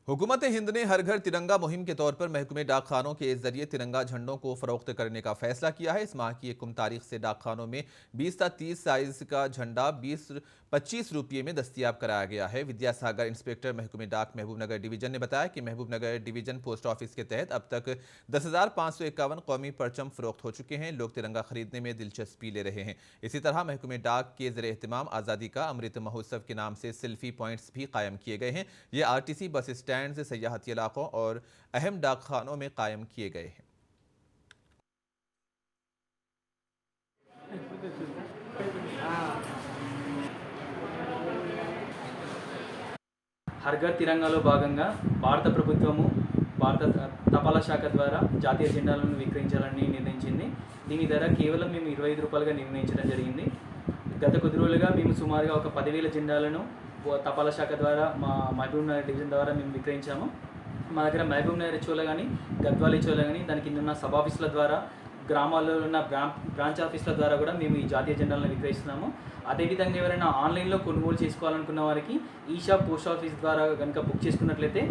हुकूमत हिंद ने हर घर तिरंगा मुहिम के तौर पर महकमे डाक खानों के जरिए तिरंगा झंडों को फरोख्त करने का फैसला किया है। इस माह की 1 तारीख से डाक खानों में 20 ता 30 साइज का झंडा 25 रुपये में दस्तियाब कराया गया है। विद्यासागर इंस्पेक्टर महकमे डाक महबूबनगर डिवीजन ने बताया कि महबूबनगर डिवीजन पोस्ट ऑफिस के तहत अब तक 10,551 कौमी परचम फरोख्त हो चुके हैं। लोग तिरंगा खरीदने में दिलचस्पी ले रहे हैं। इसी तरह महकमे डाक के ज़रिए एहतमाम आज़ादी का अमृत महोत्सव के नाम से सेल्फी पॉइंट्स भी कायम किए गए हैं। ये RTC बस स्टैंड से सयाहती इलाकों और अहम डाक खानों में कायम किए गए हैं। హర్ ఘర్ తిరంగాలో భాగంగా భారత ప్రభుత్వము భారత తపాలా శాఖ ద్వారా జాతీయ జెండాలను విక్రయించాలని నిర్ణయించింది. దీని ధర కేవలం మేము 25 రూపాయలుగా నిర్ణయించడం జరిగింది. గత కొద్ది రోజులుగా మేము సుమారుగా ఒక 10,000 జెండాలను తపాలా శాఖ ద్వారా మా మహబూబ్నగర్ డివిజన్ ద్వారా మేము విక్రయించాము. మా దగ్గర మహబూబ్నగర్ హెచ్ఓలో కానీ గద్వాల్ హెచ్ఓలో కానీ దాని కింద ఉన్న సబ్ ఆఫీసుల ద్వారా గ్రామాల్లో ఉన్న బ్రాంచ్ ఆఫీసుల ద్వారా కూడా మేము ఈ జాతీయ జెండాలను విక్రయిస్తున్నాము. అదేవిధంగా ఎవరైనా ఆన్లైన్లో కొనుగోలు చేసుకోవాలనుకున్న వారికి ఈషా పోస్ట్ ఆఫీస్ ద్వారా కనుక బుక్ చేసుకున్నట్లయితే